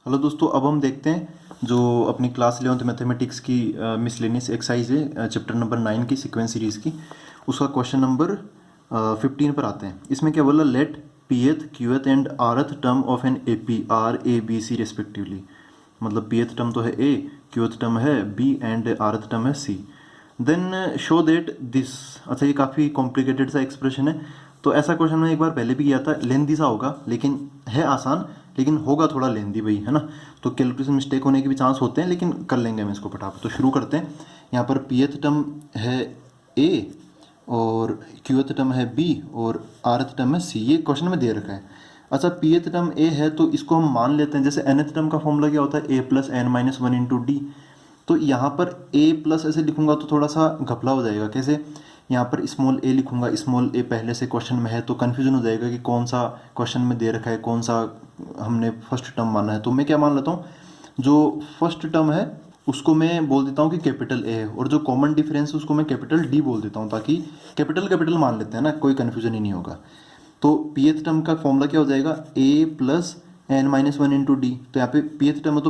Hello दोस्तों, अब हम देखते हैं जो अपनी क्लास 11th मैथमेटिक्स की मिसलेनियस एक्सरसाइज है, चैप्टर नंबर 9 की सीक्वेंस सीरीज़ की। उसका क्वेश्चन नंबर 15 पर आते हैं। इसमें क्या बोला, let pth qth and rth term of an A P are A B C respectively. मतलब पीएथ टर्म तो है ए, क्यूएथ टर्म है बी एंड आरथ टर्म है C. Then show that this. अच्छा, ये काफ़ी कॉम्प्लिकेटेड सा एक्सप्रेशन है, तो ऐसा क्वेश्चन मैं एक बार पहले भी किया था। लेंथी सा होगा, लेकिन है आसान, लेकिन होगा थोड़ा लेंथी भाई, है ना। तो कैलकुलेशन मिस्टेक होने के भी चांस होते हैं, लेकिन कर लेंगे हम इसको फटाफट। तो शुरू करते हैं। यहाँ पर पीएथ टर्म है ए और क्यूएथ टर्म है बी और आरथ टर्म है सी। ये क्वेश्चन में दे रखा है। अच्छा, पीएथ टर्म ए है तो इसको हम मान लेते हैं, जैसे एनथ टर्म का फॉर्मूला क्या होता है, A plus N minus one into D. तो यहाँ पर ए प्लस ऐसे लिखूंगा तो थोड़ा सा घपला हो जाएगा। कैसे, यहाँ पर स्मॉल ए लिखूंगा, स्मॉल ए पहले से क्वेश्चन में है तो कन्फ्यूजन हो जाएगा कि कौन सा क्वेश्चन में दे रखा है, कौन सा हमने फर्स्ट टर्म माना है। तो मैं क्या मान लेता हूँ, जो फर्स्ट टर्म है उसको मैं बोल देता हूँ कि कैपिटल ए है, और जो कॉमन डिफरेंस है उसको मैं कैपिटल डी बोल देता हूँ, ताकि कैपिटल कैपिटल मान लेते हैं ना, कोई कन्फ्यूजन ही नहीं होगा। तो पीएथ टर्म का फॉर्मूला क्या हो जाएगा, A plus N minus one into D. तो यहाँ पे पीएथ टर्म है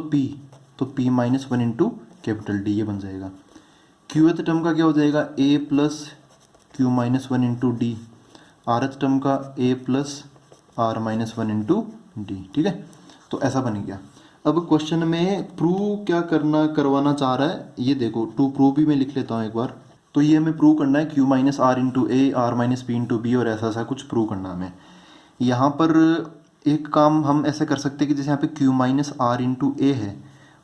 तो P minus one into capital D, ये बन जाएगा। क्यूएथ टर्म का क्या हो जाएगा, A plus Q minus one into D. Rth term का A plus R minus one into D. ठीक है, तो ऐसा बन गया। अब क्वेश्चन में प्रूव क्या करवाना चाह रहा है, ये देखो। टू प्रूव भी मैं लिख लेता हूँ एक बार। तो ये हमें प्रूव करना है Q minus R into A, R minus P into B, और ऐसा ऐसा कुछ प्रूव करना है हमें। यहाँ पर एक काम हम ऐसे कर सकते हैं कि जैसे यहाँ पे क्यू माइनस आर इंटू ए है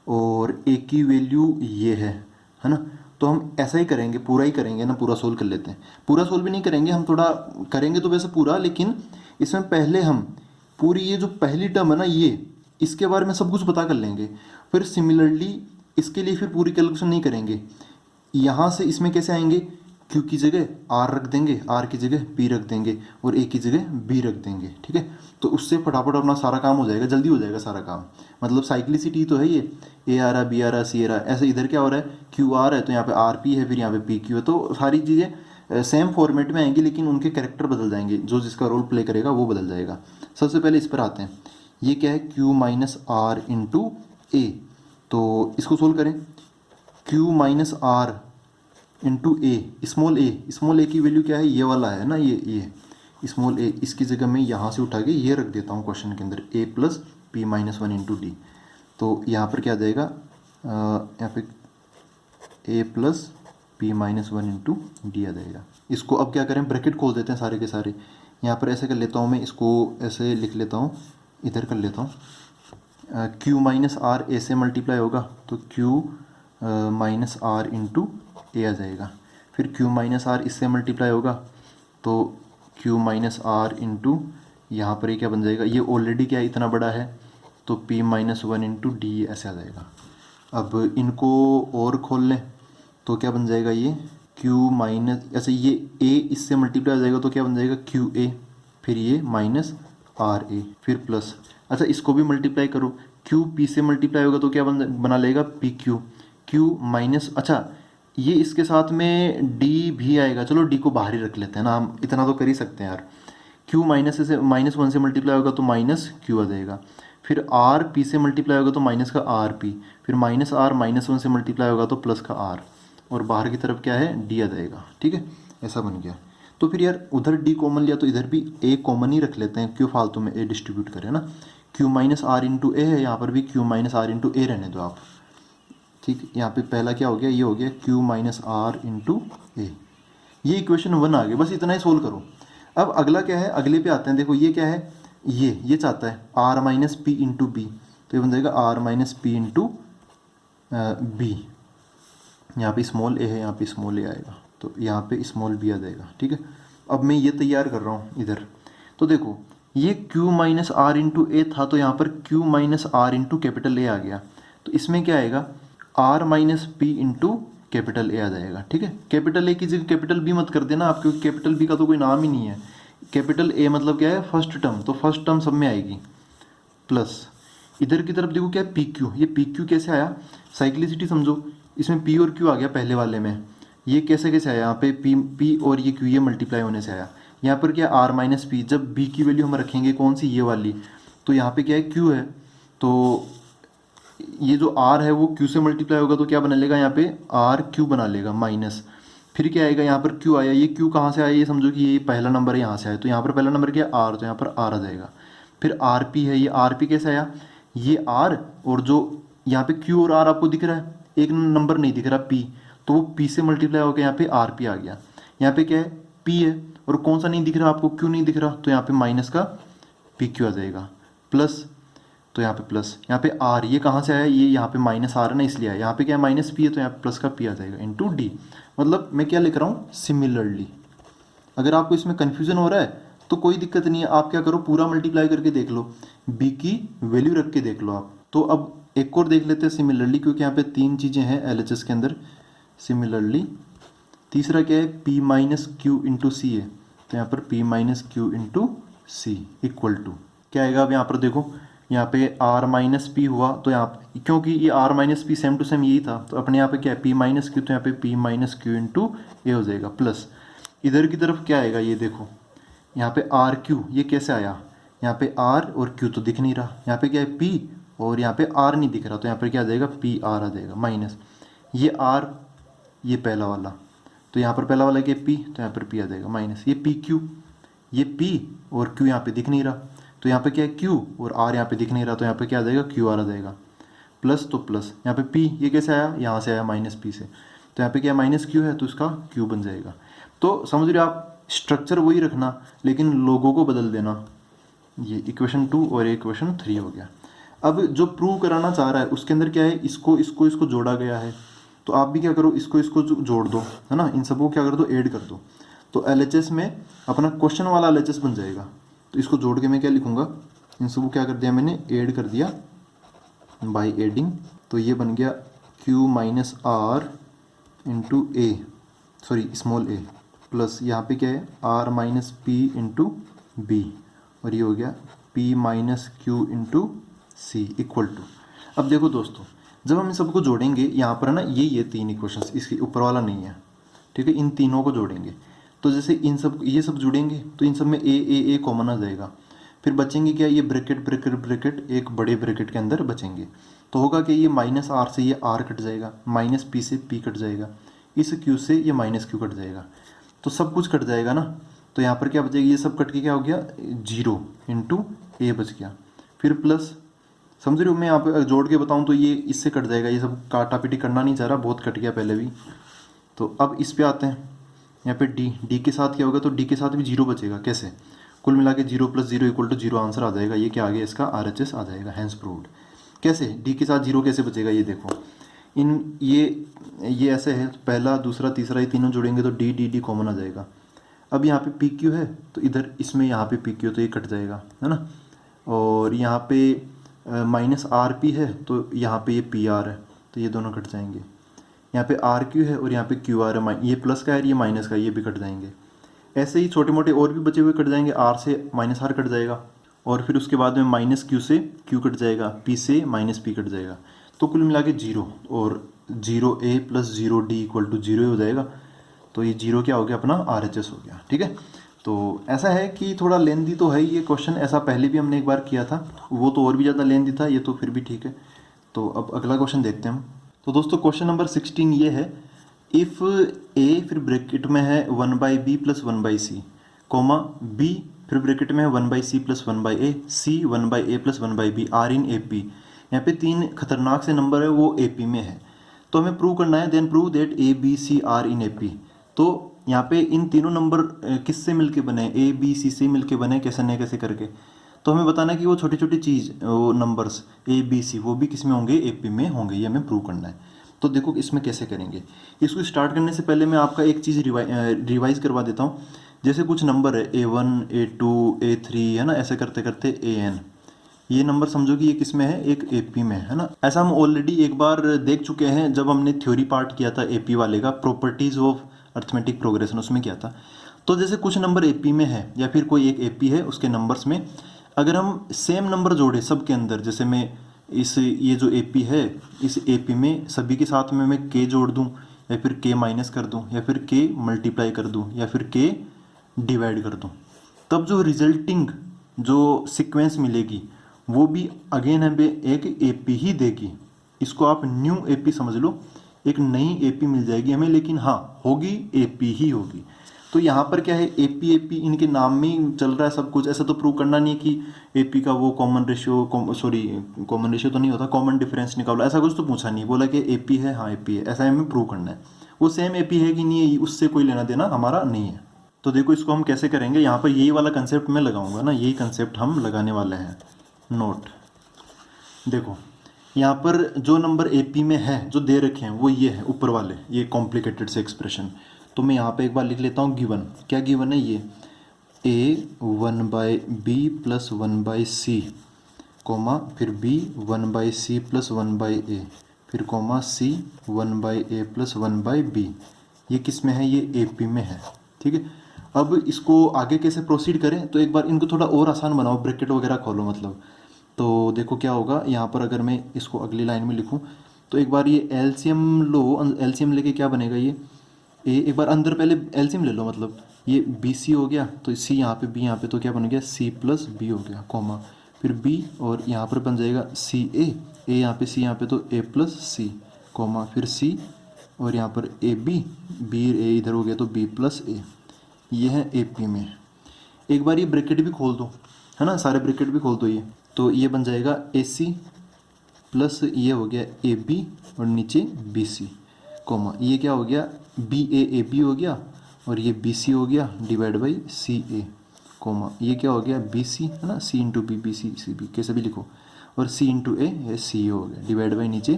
और ए की वैल्यू ये है ना। तो हम ऐसा ही करेंगे, पूरा ही करेंगे ना, पूरा सोल्व कर लेते हैं। पूरा सोल्व भी नहीं करेंगे हम, थोड़ा करेंगे तो वैसे पूरा, लेकिन इसमें पहले हम पूरी ये जो पहली टर्म है ना, ये इसके बारे में सब कुछ पता कर लेंगे। फिर सिमिलरली इसके लिए फिर पूरी कैलकुलेशन नहीं करेंगे। यहाँ से इसमें कैसे आएंगे, क्यू की जगह आर रख देंगे, आर की जगह पी रख देंगे और ए की जगह बी रख देंगे। ठीक है, तो उससे फटाफट अपना सारा काम हो जाएगा, जल्दी हो जाएगा सारा काम। मतलब साइक्लिसिटी तो है ये, ए आ रहा, बी आ रहा, सी आ रहा। ऐसे इधर क्या हो रहा है, क्यू आर है तो यहाँ पे आर पी है, फिर यहाँ पे पी क्यू है। तो सारी चीज़ें सेम फॉर्मेट में आएंगी, लेकिन उनके कैरेक्टर बदल जाएंगे, जो जिसका रोल प्ले करेगा वो बदल जाएगा। सबसे पहले इस पर आते हैं। ये क्या है, Q minus R into A. तो इसको सोल्व करें। Q minus R into A, small A की वैल्यू क्या है, ये वाला है ना, ये स्मॉल ए। इसकी जगह मैं यहाँ से उठा के ये रख देता हूँ क्वेश्चन के अंदर, A plus P minus one into D. तो यहाँ पर क्या आ जाएगा, यहाँ पे A plus P minus one into D आ जाएगा। इसको अब क्या करें, ब्रैकेट खोल देते हैं सारे के सारे। यहाँ पर ऐसे कर लेता हूँ मैं, इसको ऐसे लिख लेता हूँ, इधर कर लेता हूँ। क्यू माइनस आर ए से मल्टीप्लाई होगा तो क्यू माइनस आर इंटू ए आ जाएगा। फिर क्यू माइनस आर इससे मल्टीप्लाई होगा तो क्यू माइनस आर इंटू यहाँ पर ये क्या बन जाएगा, ये ऑलरेडी क्या है, इतना बड़ा है, तो P minus one into D ऐसे आ जाएगा। अब इनको और खोल लें तो क्या बन जाएगा, ये क्यू माइनस, ऐसे ये ए इससे मल्टीप्लाई हो जाएगा तो क्या बन जाएगा, क्यू ए, फिर ये माइनस आर ए, फिर प्लस। अच्छा, इसको भी मल्टीप्लाई करो, क्यू पी से मल्टीप्लाई होगा तो क्या बना लेगा, पी क्यू। क्यू माइनस, अच्छा ये इसके साथ में डी भी आएगा, चलो डी को बाहर ही रख लेते हैं ना, हम इतना तो कर ही सकते हैं यार। क्यू माइनस से माइनस वन से मल्टीप्लाई होगा तो माइनस क्यू आ जाएगा। फिर आर पी से मल्टीप्लाई होगा तो माइनस का आर पी, फिर माइनस आर माइनस वन से मल्टीप्लाई होगा तो प्लस का आर, और बाहर की तरफ क्या है, डी आ जाएगा। ठीक है, ऐसा बन गया। तो फिर यार उधर डी कॉमन लिया तो इधर भी ए कॉमन ही रख लेते हैं, क्यों फालतू में ए डिस्ट्रीब्यूट करें ना। क्यू माइनस आर इंटू ए है, यहाँ पर भी क्यू माइनस आर इंटू ए रहने दो आप। ठीक, यहाँ पे पहला क्या हो गया, ये हो गया क्यू माइनस आर इंटू ए। ये इक्वेशन वन आ गई, बस इतना ही सोल्व करो। अब अगला क्या है, अगले पे आते हैं। देखो ये क्या है, ये चाहता है R minus P into B, तो ये बन जाएगा R minus P into B. यहाँ पे स्मॉल ए है, यहाँ पे स्मॉल ए आएगा, तो यहाँ पे स्मॉल बी आ जाएगा। ठीक है, अब मैं ये तैयार कर रहा हूँ इधर। तो देखो ये Q minus R into A था, तो यहाँ पर Q minus R into capital A आ गया। तो इसमें क्या आएगा, R minus P into capital A आ जाएगा। ठीक है, कैपिटल ए की जगह कैपिटल बी मत कर देना आप, क्योंकि कैपिटल बी का तो कोई नाम ही नहीं है। कैपिटल ए मतलब क्या है, फर्स्ट टर्म, तो फर्स्ट टर्म सब में आएगी, प्लस इधर की तरफ देखो क्या है, पी क्यू। ये पी क्यू कैसे आया, साइक्लिसिटी समझो, इसमें पी और क्यू आ गया पहले वाले में। ये कैसे कैसे आया, यहाँ पे पी और ये क्यू, ये मल्टीप्लाई होने से आया। यहाँ पर क्या आर माइनस पी, जब बी की वैल्यू हम रखेंगे कौन सी, ये वाली, तो यहाँ पे क्या है, क्यू है, तो ये जो r है वो q से मल्टीप्लाई होगा तो क्या बना लेगा यहाँ पे आर क्यू बना लेगा माइनस, फिर क्या आएगा यहाँ पर q आया, ये q कहाँ से आया, ये समझो कि ये पहला नंबर है यहाँ से आया, तो यहाँ पर पहला नंबर क्या r, तो यहाँ पर r आ जाएगा। फिर rp है, ये rp कैसे आया, ये r और जो यहाँ पे q और r आपको दिख रहा है, एक नंबर नहीं दिख रहा p, तो वो p से मल्टीप्लाई होकर यहाँ पे rp आ गया। यहाँ पे क्या है p है और कौन सा नहीं दिख रहा आपको, q नहीं दिख रहा, तो यहाँ पे माइनस का pq आ जाएगा, प्लस, तो यहाँ पे प्लस, यहाँ पे r ये कहाँ से आया, ये यहाँ पे माइनस r है ना इसलिए आया, यहाँ पे क्या है माइनस p है तो यहाँ पे प्लस का p आ जाएगा इनटू d। मतलब मैं क्या लिख रहा हूँ सिमिलरली। अगर आपको इसमें कन्फ्यूजन हो रहा है तो कोई दिक्कत नहीं है, आप क्या करो पूरा मल्टीप्लाई करके देख लो, b की वैल्यू रख के देख लो आप। तो अब एक और देख लेते हैं सिमिलरली, क्योंकि यहाँ पे तीन चीज़ें हैं LHS के अंदर सिमिलरली। तीसरा क्या है p minus Q into C है, तो यहाँ पर p minus Q into C equal to क्या आएगा। अब यहाँ पर देखो यहाँ पे r माइनस पी हुआ, तो यहाँ क्योंकि ये r minus P same to same यही था, तो अपने यहाँ पे क्या है p माइनस क्यू, तो यहाँ पे p माइनस क्यू इंटू ए हो जाएगा, प्लस इधर की तरफ क्या आएगा, ये देखो यहाँ पे आर क्यू, ये कैसे आया, यहाँ पे r और q तो दिख नहीं रहा, यहाँ पे क्या है p और यहाँ पे r नहीं दिख रहा, तो यहाँ पर क्या आ जाएगा p r आ जाएगा माइनस ये r, ये पहला वाला, तो यहाँ पर पहला वाला क्या p, तो यहाँ पर p आ जाएगा माइनस ये p q, ये p और q यहाँ पे दिख नहीं रहा, तो यहाँ पे क्या है q और r यहाँ पे दिख नहीं रहा, तो यहाँ पे क्या आ जाएगा q r आ जाएगा, प्लस तो प्लस यहाँ पे p ये कैसे आया, यहाँ से आया माइनस p से, तो यहाँ पे क्या माइनस q है तो इसका q बन जाएगा। तो समझ रहे हो आप, स्ट्रक्चर वही रखना लेकिन लोगों को बदल देना। ये इक्वेशन 2 और इक्वेशन 3 हो गया। अब जो प्रूव कराना चाह रहा है उसके अंदर क्या है, इसको जोड़ा गया है, तो आप भी क्या करो इसको जोड़ दो, है ना, इन सबको क्या कर दो ऐड कर दो, तो LHS में अपना क्वेश्चन वाला LHS बन जाएगा। तो इसको जोड़ के मैं क्या लिखूंगा, इन सबको क्या कर दिया मैंने ऐड कर दिया बाय एडिंग, तो ये बन गया q minus R into A, sorry small a, plus यहाँ पे क्या है r minus P into B, और ये हो गया p minus Q into C equal to. अब देखो दोस्तों, जब हम इन सबको जोड़ेंगे यहाँ पर है ना, ये तीन इक्वेशंस, इसके ऊपर वाला नहीं है, ठीक है, इन तीनों को जोड़ेंगे तो जैसे इन सब ये सब जुड़ेंगे तो इन सब में ए कॉमन आ जाएगा, फिर बचेंगे क्या, ये ब्रैकेट ब्रैकेट ब्रैकेट एक बड़े ब्रैकेट के अंदर बचेंगे, तो होगा कि ये माइनस आर से ये आर कट जाएगा, माइनस पी से पी कट जाएगा, इस क्यू से ये माइनस क्यू कट जाएगा, तो सब कुछ कट जाएगा ना, तो यहाँ पर क्या बचेगा, ये सब कट के क्या हो गया 0 इंटू ए बच गया, फिर प्लस, समझ रहे हो, मैं यहाँ पे जोड़ के बताऊँ तो ये इससे कट जाएगा, ये सब काटा पीटी करना नहीं चाह रहा, बहुत कट गया पहले भी। तो अब इस पे आते हैं, यहाँ पे डी के साथ क्या होगा, तो डी के साथ भी 0 बचेगा, कैसे, कुल मिला के 0 + 0 इक्वल टू 0 आंसर आ जाएगा, ये क्या आ गया इसका RHS आ जाएगा, हैंस प्रूव्ड। कैसे डी के साथ 0 कैसे बचेगा, ये देखो इन ये ऐसे है, पहला दूसरा तीसरा ये तीनों जुड़ेंगे तो डी कॉमन आ जाएगा। अब यहाँ पे पी क्यू है तो इधर इसमें यहाँ पे पी क्यू तो ये कट जाएगा, है ना, और यहाँ पे माइनस आर पी है तो यहाँ पे ये पी आर है तो ये दोनों कट जाएंगे, यहाँ पे आर क्यू है और यहाँ पे क्यू आर है, ये प्लस का है ये माइनस का, ये भी कट जाएंगे। ऐसे ही छोटे मोटे और भी बचे हुए कट जाएंगे, आर से माइनस आर कट जाएगा, और फिर उसके बाद में माइनस क्यू से क्यू कट जाएगा, पी से माइनस पी कट जाएगा, तो कुल मिला के 0 और 0a + 0d इक्वल टू 0 हो जाएगा, तो ये 0 क्या हो गया अपना RHS हो गया, ठीक है। तो ऐसा है कि थोड़ा लेंदी तो है ये क्वेश्चन, ऐसा पहले भी हमने एक बार किया था, वो तो और भी ज़्यादा लेंदी था, ये तो फिर भी ठीक है। तो अब अगला क्वेश्चन देखते हैं हम। तो दोस्तों क्वेश्चन नंबर 16 ये है, इफ़ ए फिर ब्रैकेट में है 1/b + 1/c, कॉमा b फिर ब्रैकेट में है 1/c + 1/a, c 1/a + 1/b are in AP। यहाँ पे तीन खतरनाक से नंबर है वो AP में है, तो हमें प्रूव करना है, then prove that A B C are in AP। तो यहाँ पे इन तीनों नंबर किससे मिलके बने, A B C से मिलके बने, कैसे न कैसे करके, तो हमें बताना है कि वो छोटी छोटी चीज़ वो नंबर्स A B C वो भी किस में होंगे, AP में होंगे, ये हमें प्रूव करना है। तो देखो इसमें कैसे करेंगे, इसको स्टार्ट करने से पहले मैं आपका एक चीज़ रिवाइज करवा देता हूँ। जैसे कुछ नंबर है A1 A2 A3, है ना, ऐसे करते करते AN, ये नंबर समझो कि ये किस में है, एक AP में है ना। ऐसा हम ऑलरेडी एक बार देख चुके हैं जब हमने थ्योरी पार्ट किया था AP वाले का, प्रॉपर्टीज़ ऑफ अर्थमेटिक प्रोग्रेशन, उसमें किया था। तो जैसे कुछ नंबर AP में है या फिर कोई एक AP है, उसके नंबर्स में अगर हम सेम नंबर जोड़े सब के अंदर, जैसे मैं ये जो AP है इस AP में सभी के साथ में मैं K जोड़ दूँ, या फिर K माइनस कर दूँ, या फिर K मल्टीप्लाई कर दूँ, या फिर K डिवाइड कर दूँ, तब जो रिजल्टिंग जो सीक्वेंस मिलेगी वो भी अगेन हमें एक AP ही देगी, इसको आप न्यू एपी समझ लो, एक नई एपी मिल जाएगी हमें, लेकिन हाँ होगी एपी ही होगी। तो यहाँ पर क्या है, एपी एपी इनके नाम में ही चल रहा है सब कुछ, ऐसा तो प्रूव करना नहीं कि एपी का वो कॉमन रेशियो, कॉमन रेशियो तो नहीं होता, कॉमन डिफरेंस निकालो, ऐसा कुछ तो पूछा नहीं, बोला कि एपी है, हाँ एपी है, ऐसा हमें प्रूव करना है। वो सेम एपी है कि नहीं है उससे कोई लेना देना हमारा नहीं है। तो देखो इसको हम कैसे करेंगे, यहाँ पर यही वाला कंसेप्ट मैं लगाऊंगा ना, यही कंसेप्ट हम लगाने वाले हैं। नोट देखो, यहाँ पर जो नंबर एपी में है जो दे रखे हैं वो ये है ऊपर वाले, ये कॉम्प्लिकेटेड से एक्सप्रेशन। तो मैं यहाँ पे एक बार लिख लेता हूँ गिवन, क्या गिवन है ये, ए 1/b प्लस 1/c कोमा फिर b 1/c प्लस 1/a फिर coma c 1/a plus 1/b। ये किस में है, ये एपी में है, ठीक है। अब इसको आगे कैसे प्रोसीड करें, तो एक बार इनको थोड़ा और आसान बनाओ, ब्रैकेट वगैरह खोलो मतलब। तो देखो क्या होगा यहाँ पर, अगर मैं इसको अगली लाइन में लिखूँ तो एक बार ये एलसीएम लो, एलसीएम लेके क्या बनेगा ये ए, एक बार अंदर पहले एलसीएम ले लो, मतलब ये बी सी हो गया, तो सी यहाँ पे बी यहाँ पे, तो क्या बन गया सी प्लस बी हो गया कॉमा फिर बी, और यहाँ पर बन जाएगा सी ए यहाँ पे सी यहाँ पे, तो ए प्लस सी कॉमा फिर सी, और यहाँ पर ए बी ए इधर हो गया तो बी प्लस ए। ये है ए पी में। एक बार ये ब्रैकेट भी खोल दो, है ना, सारे ब्रैकेट भी खोल दो ये, तो ये बन जाएगा ए सी प्लस ये हो गया ए बी और नीचे बी सी कोमा, ये क्या हो गया बी ए बी हो गया, और ये बी सी हो गया divide by C A comma, ये क्या हो गया बी सी, है ना, C into B, B C B कैसे भी लिखो, और सी इंटू ए सी हो गया डिवाइड बाई नीचे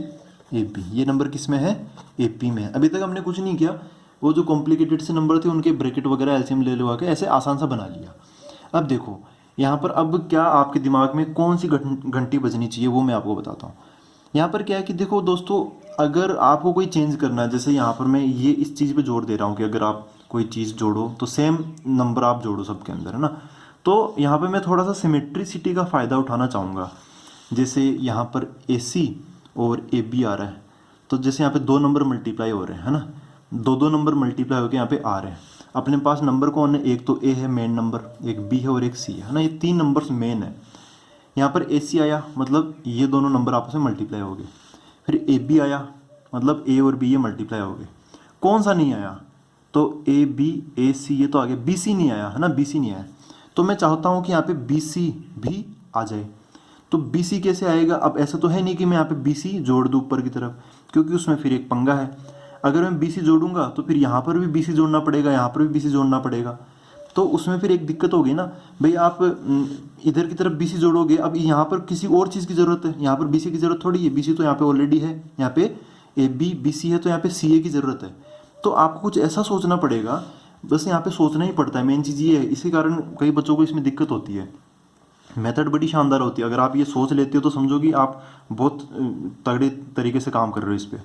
ए बी। ये नंबर किस में है, ए पी में है। अभी तक हमने कुछ नहीं किया, वो जो कॉम्प्लिकेटेड से नंबर थे उनके ब्रैकेट वगैरह एलसीएम ले लगा के ऐसे आसान सा बना लिया। अब देखो यहाँ पर, अब क्या आपके दिमाग में कौन सी घंटी बजनी चाहिए वो मैं आपको बताता हूँ। यहाँ पर क्या है कि देखो दोस्तों, अगर आपको कोई चेंज करना है, जैसे यहाँ पर मैं ये इस चीज़ पे जोर दे रहा हूँ कि अगर आप कोई चीज़ जोड़ो तो सेम नंबर आप जोड़ो सबके अंदर, है ना। तो यहाँ पे मैं थोड़ा सा सिमेट्रिसिटी का फ़ायदा उठाना चाहूँगा। जैसे यहाँ पर ए सी और ए बी आ रहा है, तो जैसे यहाँ पे दो नंबर मल्टीप्लाई हो रहे हैं, है ना, दो नंबर मल्टीप्लाई होकर यहाँ पे आ रहे हैं। अपने पास नंबर कौन है, एक तो ए है मेन नंबर, एक बी है और एक सी है ना, ये तीन नंबर्स मेन है। यहाँ पर ए सी आया मतलब ये दोनों नंबर आपस में मल्टीप्लाई हो गए, फिर ए बी आया मतलब ए और बी ये मल्टीप्लाई हो गए। कौन सा नहीं आया, तो ए बी ए सी ये तो आ गया, बी सी नहीं आया, है ना, बी सी नहीं आया। तो मैं चाहता हूँ कि यहाँ पे बी सी भी आ जाए। तो बी सी कैसे आएगा, अब ऐसा तो है नहीं कि मैं यहाँ पे बी सी जोड़ दूँ ऊपर की तरफ, क्योंकि उसमें फिर एक पंगा है। अगर मैं बी सी जोड़ूंगा तो फिर यहाँ पर भी बी सी जोड़ना पड़ेगा, यहाँ पर भी बी सी जोड़ना पड़ेगा, तो उसमें फिर एक दिक्कत होगी ना भाई। आप इधर की तरफ बी सी जोड़ोगे, अब यहाँ पर किसी और चीज़ की ज़रूरत है, यहाँ पर बी सी की ज़रूरत थोड़ी है, बी सी तो यहाँ पे ऑलरेडी है, यहाँ पे ए बी बी सी है, तो यहाँ पे सी ए की ज़रूरत है। तो आपको कुछ ऐसा सोचना पड़ेगा, बस यहाँ पे सोचना ही पड़ता है, मेन चीज़ ये है। इसी कारण कई बच्चों को इसमें दिक्कत होती है। मेथड बड़ी शानदार होती है, अगर आप ये सोच लेते हो तो समझो कि आप बहुत तगड़े तरीके से काम कर रहे हो इस पर।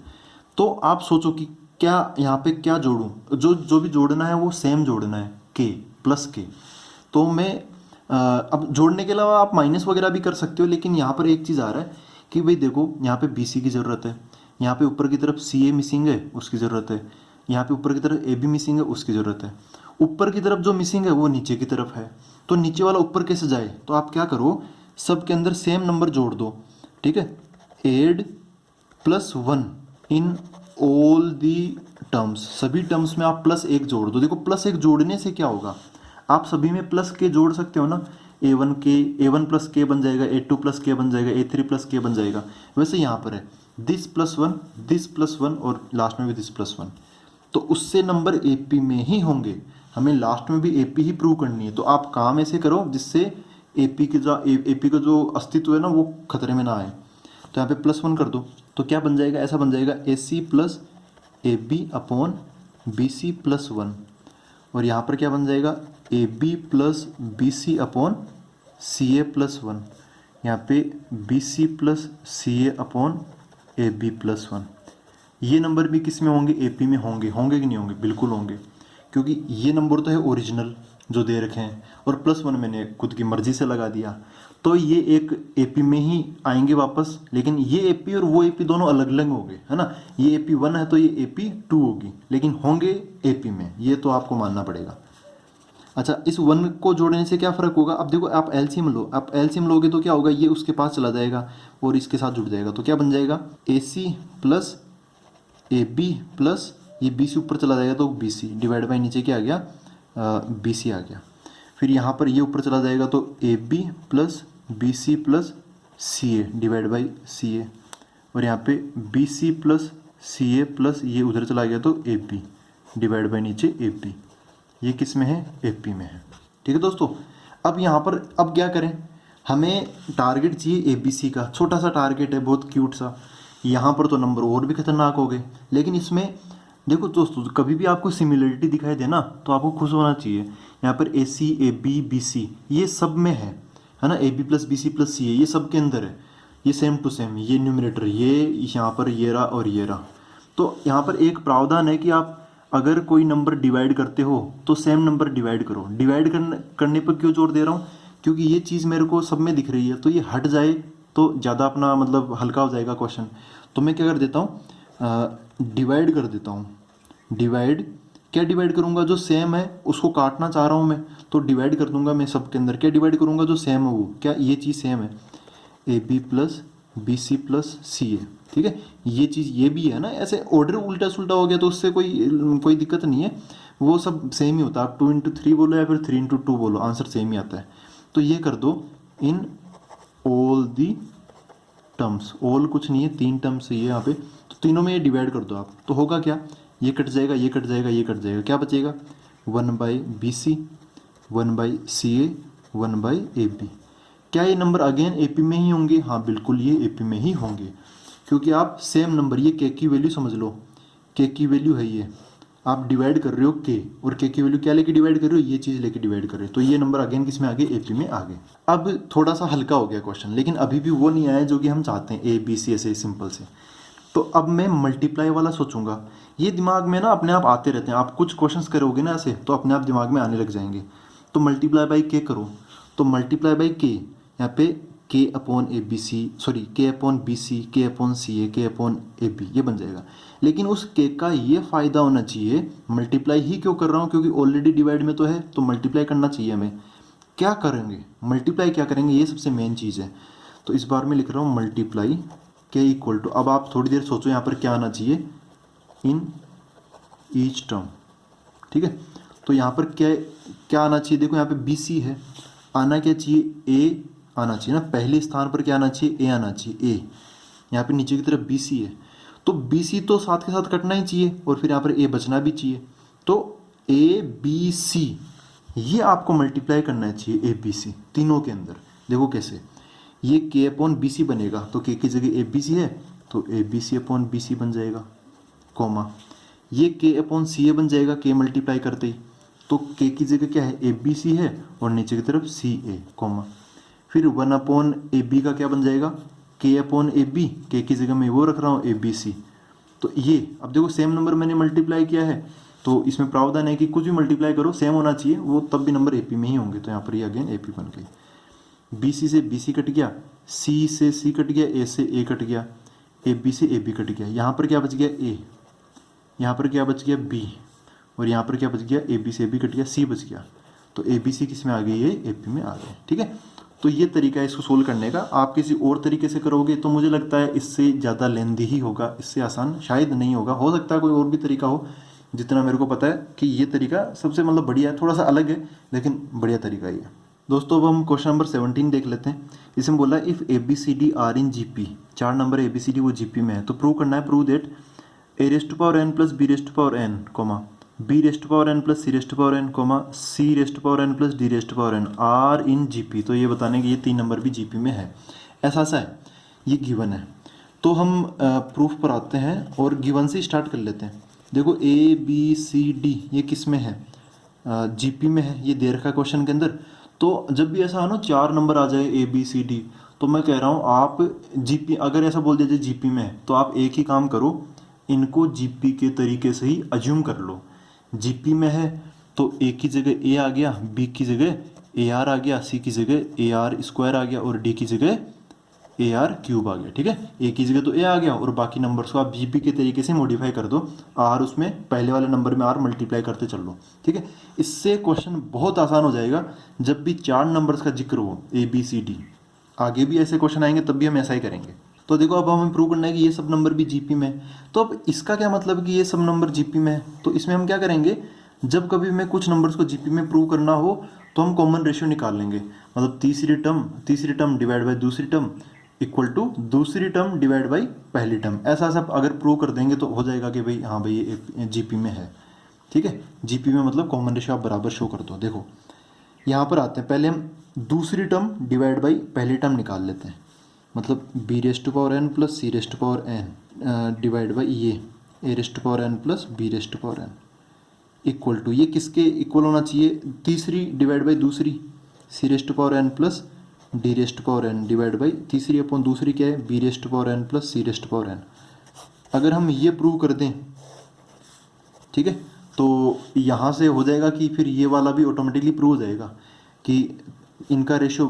तो आप सोचो कि क्या यहाँ पे क्या जोड़ूँ, जो भी जोड़ना है वो सेम जोड़ना है, के प्लस के। तो मैं अब जोड़ने के अलावा आप माइनस वगैरह भी कर सकते हो, लेकिन यहाँ पर एक चीज़ आ रहा है कि भाई देखो यहाँ पे बी सी की ज़रूरत है, यहाँ पे ऊपर की तरफ सी ए मिसिंग है उसकी ज़रूरत है, यहाँ पे ऊपर की तरफ ए बी मिसिंग है उसकी ज़रूरत है, ऊपर की तरफ जो मिसिंग है वो नीचे की तरफ है। तो नीचे वाला ऊपर कैसे जाए, तो आप क्या करो, सब के अंदर सेम नंबर जोड़ दो, ठीक है। Add +1 in all the terms, सभी टर्म्स में आप +1 जोड़ दो। देखो +1 जोड़ने से क्या होगा, आप सभी में प्लस के जोड़ सकते हो ना, A1 प्लस के बन जाएगा, A2 प्लस के बन जाएगा, A3 प्लस के बन जाएगा। वैसे यहाँ पर है दिस प्लस वन और लास्ट में भी दिस +1, तो उससे नंबर AP में ही होंगे। हमें लास्ट में भी AP ही प्रूव करनी है। तो आप काम ऐसे करो जिससे AP का जो अस्तित्व है ना वो खतरे में ना आए। तो यहाँ पे +1 कर दो, तो क्या बन जाएगा, ऐसा बन जाएगा AC plus AB upon BC +1, और यहाँ पर क्या बन जाएगा AB plus BC upon CA +1, यहाँ पे BC plus CA upon AB +1। ये नंबर भी किस में होंगे, AP में होंगे कि नहीं होंगे, बिल्कुल होंगे, क्योंकि ये नंबर तो है ओरिजिनल जो दे रखे हैं, और +1 मैंने खुद की मर्जी से लगा दिया, तो ये एक AP में ही आएंगे वापस। लेकिन ये AP और वो AP दोनों अलग अलग होंगे, है ना, ये AP1 है तो ये AP2 होगी, लेकिन होंगे AP में, ये तो आपको मानना पड़ेगा। अच्छा, इस 1 को जोड़ने से क्या फ़र्क होगा? अब देखो, आप एलसीएम लो, आप एलसीएम लोगे तो क्या होगा, ये उसके पास चला जाएगा और इसके साथ जुड़ जाएगा, तो क्या बन जाएगा, AC प्लस AB प्लस ये BC ऊपर चला जाएगा तो BC डिवाइड बाई नीचे क्या आ गया, BC आ गया। फिर यहाँ पर ये ऊपर चला जाएगा तो AB plus BC plus CA divide by CA, और यहाँ पे BC प्लस CA प्लस ये उधर चला गया तो AB डिवाइड बाई नीचे AB। ये किस में है, AP में है। ठीक है दोस्तों, अब यहाँ पर अब क्या करें, हमें टारगेट चाहिए ABC का, छोटा सा टारगेट है, बहुत क्यूट सा। यहाँ पर तो नंबर और भी खतरनाक हो गए, लेकिन इसमें देखो दोस्तों, कभी भी आपको सिमिलरिटी दिखाई दे ना तो आपको खुश होना चाहिए। यहाँ पर AC AB BC ये सब में है ना, AB plus BC plus CA ये सब के अंदर है, ये सेम टू सेम, ये न्यूमरेटर, ये यहाँ पर ये रहा और ये रहा। तो यहाँ पर एक प्रावधान है कि आप अगर कोई नंबर डिवाइड करते हो तो सेम नंबर डिवाइड करो। डिवाइड करने पर क्यों जोर दे रहा हूँ, क्योंकि ये चीज़ मेरे को सब में दिख रही है, तो ये हट जाए तो ज़्यादा अपना मतलब हल्का हो जाएगा क्वेश्चन। तो मैं क्या कर देता हूँ, डिवाइड कर देता हूँ। डिवाइड क्या डिवाइड करूँगा, जो सेम है उसको काटना चाह रहा हूँ मैं, तो डिवाइड कर दूंगा मैं सब के अंदर। क्या डिवाइड करूँगा, जो सेम है वो, क्या ये चीज़ सेम है, AB plus BC plus CA। ठीक है, ये चीज़ ये भी है ना, ऐसे ऑर्डर उल्टा सुल्टा हो गया तो उससे कोई दिक्कत नहीं है, वो सब सेम ही होता है। आप 2 इंटू 3 बोलो या फिर 3 इंटू 2 बोलो, आंसर सेम ही आता है। तो ये कर दो इन ऑल दी टर्म्स, ऑल कुछ नहीं है, 3 टर्म्स है ये यहाँ पे, तो तीनों में ये डिवाइड कर दो आप, तो होगा क्या, ये कट जाएगा, ये कट जाएगा, ये कट जाएगा, क्या बचेगा, 1/BC 1/CA 1/AB। क्या ये नंबर अगेन AP में ही होंगे? हाँ बिल्कुल, ये AP में ही होंगे, क्योंकि आप सेम नंबर, ये K की वैल्यू समझ लो, K की वैल्यू है ये, आप डिवाइड कर रहे हो K, और K की वैल्यू क्या लेके डिवाइड कर रहे हो, ये चीज़ लेके डिवाइड कर रहे हो, तो ये नंबर अगेन किस में आ गए, AP में आ गए। अब थोड़ा सा हल्का हो गया क्वेश्चन, लेकिन अभी भी वो नहीं आया जो कि हम चाहते हैं, ABC ऐसे सिंपल से। तो अब मैं मल्टीप्लाई वाला सोचूंगा, ये दिमाग में ना अपने आप आते रहते हैं, आप कुछ क्वेश्चंस करोगे ना ऐसे तो अपने आप दिमाग में आने लग जाएंगे। तो मल्टीप्लाई बाई K करो, तो मल्टीप्लाई बाई K, यहाँ पे K upon ABC, sorry K upon BC, K upon CA, K upon AB, ये बन जाएगा। लेकिन उस K का ये फ़ायदा होना चाहिए, मल्टीप्लाई ही क्यों कर रहा हूँ, क्योंकि ऑलरेडी डिवाइड में तो है, तो मल्टीप्लाई करना चाहिए हमें। क्या करेंगे, मल्टीप्लाई क्या करेंगे, ये सबसे मेन चीज़ है। तो इस बार मैं लिख रहा हूँ मल्टीप्लाई K इक्वल टू, अब आप थोड़ी देर सोचो यहाँ पर क्या आना चाहिए, इन ईच टर्म। ठीक है, तो यहाँ पर क्या आना चाहिए, देखो यहाँ पे BC है, आना क्या चाहिए, A आना चाहिए ना, पहले स्थान पर क्या आना चाहिए, A आना चाहिए, A। यहाँ पे नीचे की तरफ BC है, तो BC तो साथ के साथ कटना ही चाहिए, और फिर यहाँ पर A बचना भी चाहिए, तो ABC ये आपको मल्टीप्लाई करना चाहिए ABC तीनों के अंदर। देखो कैसे, ये K अपॉन BC बनेगा, तो K की जगह ABC है तो ABC अपॉन BC बन जाएगा, कॉमा, ये K अपॉन CA बन जाएगा K मल्टीप्लाई करते ही, तो K की जगह क्या है, ABC है, और नीचे की तरफ CA, कॉमा, फिर 1 अपॉन AB का क्या बन जाएगा, K अपॉन AB, K की जगह मैं वो रख रहा हूँ ABC। तो ये अब देखो सेम नंबर मैंने मल्टीप्लाई किया है, तो इसमें प्रावधान है कि कुछ भी मल्टीप्लाई करो सेम होना चाहिए, वो तब भी नंबर AP में ही होंगे, तो यहाँ पर ये अगेन AP बन गई। BC से BC कट गया, C से C कट गया, A से A कट गया, AB से AB कट गया, यहाँ पर क्या बच गया, A, यहाँ पर क्या बच गया, B, और यहाँ पर क्या बच गया, AB से AB कट गया, C बच गया, तो ABC किस में आ गई, ये AP में आ गए। ठीक है, तो ये तरीका है इसको सोल्व करने का। आप किसी और तरीके से करोगे तो मुझे लगता है इससे ज़्यादा लेंदी ही होगा, इससे आसान शायद नहीं होगा, हो सकता है कोई और भी तरीका हो। जितना मेरे को पता है कि ये तरीका सबसे मतलब बढ़िया है, थोड़ा सा अलग है लेकिन बढ़िया तरीका ही है। दोस्तों अब हम क्वेश्चन नंबर 17 देख लेते हैं। इसमें बोला if ABCD are in GP, 4 number ABCD वो GP में है, तो प्रूव करना है, prove that A⁻n plus B⁻n, B⁻n plus C⁻n, C⁻n plus D⁻n are in GP। तो ये बताने कि ये 3 नंबर भी GP में है, ऐसा है, ये गिवन है। तो हम प्रूफ पर आते हैं और गिवन से स्टार्ट कर लेते हैं। देखो ABCD ये किस में है, GP में है, ये दे रखा है क्वेश्चन के अंदर। तो जब भी ऐसा हो ना 4 नंबर आ जाए ABCD, तो मैं कह रहा हूँ आप GP, अगर ऐसा बोल दीजिए GP में है, तो आप एक ही काम करो, इनको GP के तरीके से ही अज्यूम कर लो। GP में है तो A की जगह A आ गया, B की जगह AR आ गया, C की जगह AR स्क्वायर आ गया, और D की जगह ए आर क्यूब आ गया। ठीक है, ए की जगह तो ए आ गया और बाकी नंबर्स को आप जीपी के तरीके से मॉडिफाई कर दो, आर उसमें पहले वाले नंबर में आर मल्टीप्लाई करते चल लो। ठीक है, इससे क्वेश्चन बहुत आसान हो जाएगा। जब भी 4 नंबर्स का जिक्र हो ए बी सी डी, आगे भी ऐसे क्वेश्चन आएंगे तब भी हम ऐसा ही करेंगे। तो देखो अब हमें प्रूव करना है कि ये सब नंबर भी जीपी में है। तो अब इसका क्या मतलब कि ये सब नंबर जीपी में है, तो इसमें हम क्या करेंगे, जब कभी हमें कुछ नंबर्स को जीपी में प्रूव करना हो तो हम कॉमन रेशियो निकाल लेंगे। मतलब तीसरी टर्म डिवाइड बाई दूसरी टर्म इक्वल टू दूसरी टर्म डिवाइड बाई पहली टर्म, ऐसा सब अगर प्रूव कर देंगे तो हो जाएगा कि भाई हाँ भाई ये जीपी में है। ठीक है, जीपी में मतलब कॉमन रेशियो आप बराबर शो कर दो। देखो यहाँ पर आते हैं, पहले हम दूसरी टर्म डिवाइड बाई पहली टर्म निकाल लेते हैं। मतलब B raised to power N plus C raised to power N divide by ये A raised to power N plus B raised to power N equal to, ये किसके इक्वल होना चाहिए, तीसरी डिवाइड बाई दूसरी C raised to power N plus D raised power N divide by तीसरी upon दूसरी क्या है, B raised power N plus C raised power N. अगर हम ये प्रूव कर दें, ठीक है, तो यहाँ से हो जाएगा कि फिर ये वाला भी ऑटोमेटिकली प्रूव हो जाएगा कि इनका रेशो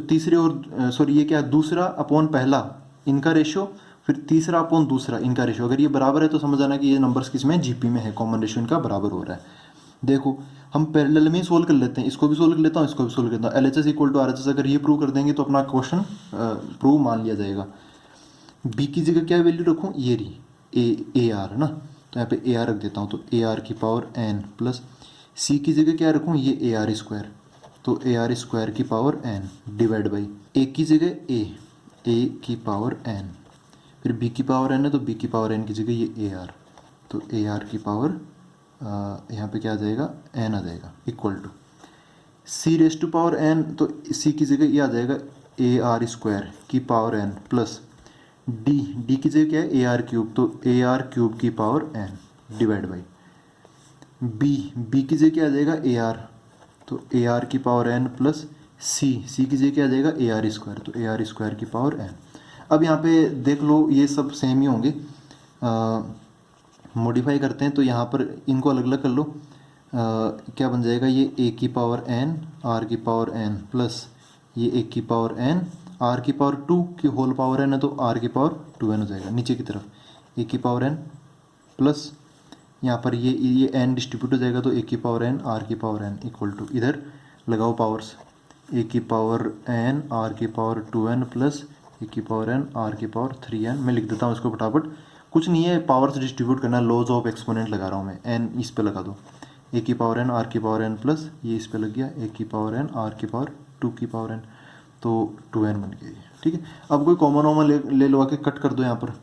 तीसरे और सॉरी ये क्या है, दूसरा अपॉन पहला इनका रेशो, फिर तीसरा अपॉन दूसरा इनका रेशो, अगर ये बराबर है तो समझ आना कि ये नंबर्स किस में, जीपी में है, कॉमन रेशो इनका बराबर हो रहा है। देखो हम पैरेलल में ही सोल्व कर लेते हैं, इसको भी सोल्व कर लेता हूँ, इसको भी सोल्व कर लेता हूँ। L H S equal to R H S अगर ये प्रूव कर देंगे तो अपना क्वेश्चन प्रूव मान लिया जाएगा। बी की जगह क्या वैल्यू रखूँ, ये रही ए आर है ना, तो यहाँ पे ए आर रख देता हूँ, तो ए आर की पावर एन प्लस सी की जगह क्या रखूँ, ये ए आर स्क्वायर, तो ए आर स्क्वायर की पावर एन डिवाइड बाई ए की जगह ए की पावर एन, फिर बी की पावर एन है तो बी की पावर एन की जगह ये ए आर, तो ए आर की पावर यहाँ पे क्या आ जाएगा, एन आ जाएगा equal to C raise to power N, तो सी की जगह ये आ जाएगा ए आर स्क्वायर की पावर एन प्लस डी की जगह क्या है, ए आर क्यूब, तो ए आर क्यूब की power N divide by B की जगह क्या आ जाएगा, ए आर, तो ए आर की पावर एन प्लस सी की जगह क्या आ जाएगा, ए आर स्क्वायर, तो ए आर स्क्वायर की पावर एन। अब यहाँ पे देख लो ये सब सेम ही होंगे, मॉडिफाई करते हैं तो यहाँ पर इनको अलग अलग कर लो। क्या बन जाएगा, ये ए की पावर एन आर की पावर एन प्लस ये ए की पावर एन आर की पावर 2 की होल पावर एन है, तो आर की पावर 2n हो जाएगा नीचे की तरफ, ए की पावर एन प्लस यहाँ पर ये एन डिस्ट्रीब्यूट हो जाएगा, तो ए की पावर एन आर की पावर एन इक्वल टू, इधर लगाओ पावर्स, ए की पावर एन आर की पावर 2n प्लस ए की पावर एन आर की पावर 3n। मैं लिख देता हूँ इसको फटाफट, कुछ नहीं है, पावर से डिस्ट्रीब्यूट करना, लॉज ऑफ एक्सपोनेंट लगा रहा हूँ मैं, एन इस पे लगा दो, ए की पावर एन आर की पावर एन प्लस ये इस पे लग गया ए की पावर एन आर की पावर 2 की पावर एन, तो 2n बन गया ये। ठीक है, अब कोई कॉमन वॉमन ले लो आके कट कर दो। यहाँ पर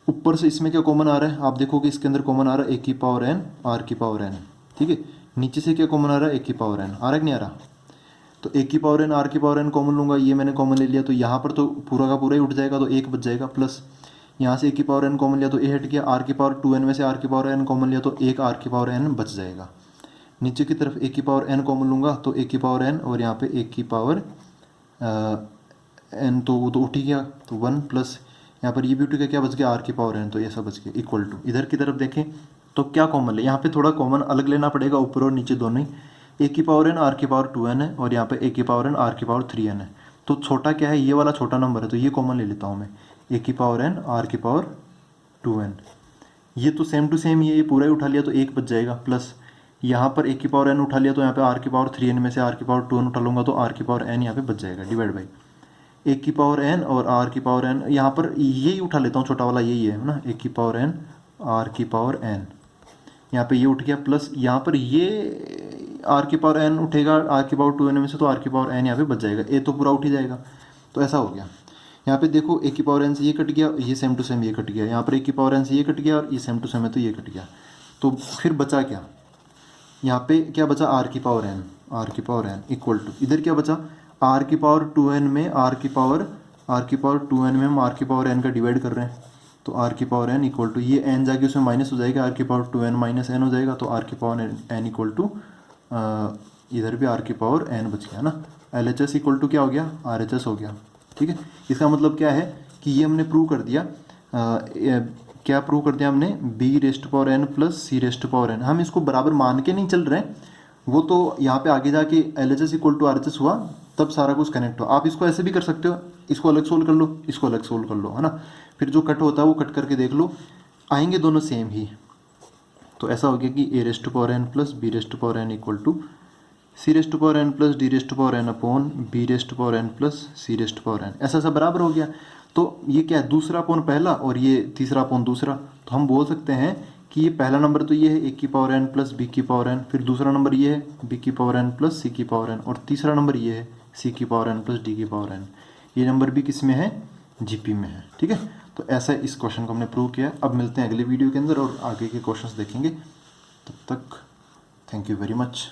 ऊपर से इसमें क्या कॉमन आ रहा है, आप देखो कि इसके अंदर कॉमन आ रहा है ए की पावर एन आर की पावर एन। ठीक है, नीचे से क्या कॉमन आ रहा है, ए की पावर एन, आ रहा है कि नहीं आ रहा, तो ए की पावर एन आर की पावर एन कॉमन लूँगा, ये मैंने कॉमन ले लिया, तो यहाँ पर तो पूरा का पूरा ही उठ जाएगा, तो एक बच जाएगा, प्लस यहाँ से ए की पावर एन कॉमन लिया तो ए हट गया, आर की पावर 2n में से आर की पावर एन कॉमन लिया तो एक आर की पावर एन बच जाएगा। नीचे की तरफ ए की पावर एन कॉमन लूँगा तो ए की पावर एन और यहाँ पे ए की पावर एन, तो वो तो उठ ही गया, तो 1 प्लस यहाँ पर ये भी उठ गया, क्या बच गया, आर की पावर एन, तो ऐसा बच गया इक्वल टू, इधर की तरफ देखें तो क्या कॉमन ले, यहाँ पे थोड़ा कॉमन अलग लेना पड़ेगा, ऊपर और नीचे दोनों ही, ए की पावर एन आर की पावर 2n है और यहाँ पे ए की पावर एन आर की पावर 3n है, तो छोटा क्या है, ये वाला छोटा नंबर है, तो ये कॉमन ले लेता हूँ मैं, ए की पावर एन आर की पावर 2n, ये तो सेम टू सेम ये पूरा ही उठा लिया तो एक बच जाएगा, प्लस यहाँ पर ए की पावर एन उठा लिया तो यहाँ पे आर की पावर 3n में से आर की पावर 2n उठा लूँगा तो आर की पावर एन यहाँ पे बच जाएगा, डिवाइड बाई ए की पावर एन और आर की पावर एन, यहाँ पर यही उठा लेता हूँ, छोटा वाला यही है ना, ए की पावर एन आर की पावर एन, यहाँ पे ये उठ गया, प्लस यहाँ पर ये आर की पावर एन उठेगा आर की पावर 2n में से, तो आर की पावर एन यहाँ पे बच जाएगा, ए तो पूरा उठ ही जाएगा, तो ऐसा हो गया। यहाँ पे देखो ए की पावर एन से ये कट गया, ये सेम टू सेम ये कट गया, यहाँ पर ए की पावर एन से ये कट गया और ये सेम टू सेम है तो ये कट गया, तो फिर बचा क्या, यहाँ पे क्या बचा, आर की पावर एन इक्वल टू, इधर क्या बचा, आर की पावर 2n में आर की पावर 2n में हम आर की पावर n का डिवाइड कर रहे हैं, तो आर की पावर n इक्वल टू, ये n जाके उसमें माइनस हो जाएगा, आर की पावर 2n माइनस n हो जाएगा, तो आर की पावर n इक्वल टू, इधर भी आर की पावर n बच गया ना, L H S equal to क्या हो गया, आर एच एस हो गया। ठीक है, इसका मतलब क्या है कि ये हमने प्रूव कर दिया, क्या प्रूव कर दिया हमने, B raised power N plus C raised power N, हम इसको बराबर मान के नहीं चल रहे हैं, वो तो यहाँ पे आगे जाके L H S equal to R H S हुआ तब सारा कुछ कनेक्ट हो। आप इसको ऐसे भी कर सकते हो, इसको अलग सोल्व कर लो, इसको अलग सोल्व कर लो, है ना। फिर जो कट होता है वो कट करके देख लो, आएंगे दोनों सेम ही। तो ऐसा हो गया कि A raised to power N plus B raised to power N equal to C raised to power N plus D raised to power N upon B raised to power N plus C raised to power N, ऐसा सब बराबर हो गया। तो ये क्या है, दूसरा अपॉन पहला और ये तीसरा अपॉन दूसरा। तो हम बोल सकते हैं कि ये पहला नंबर तो ये है ए की पावर एन प्लस बी की पावर एन, फिर दूसरा नंबर ये है बी की पावर एन प्लस सी की पावर एन, और तीसरा नंबर ये है सी की पावर एन प्लस डी की पावर एन। ये नंबर भी किस में है, जीपी में है, ठीक है। तो ऐसा इस क्वेश्चन को हमने प्रूव किया। अब मिलते हैं अगले वीडियो के अंदर और आगे के क्वेश्चंस देखेंगे। तब तक थैंक यू वेरी मच।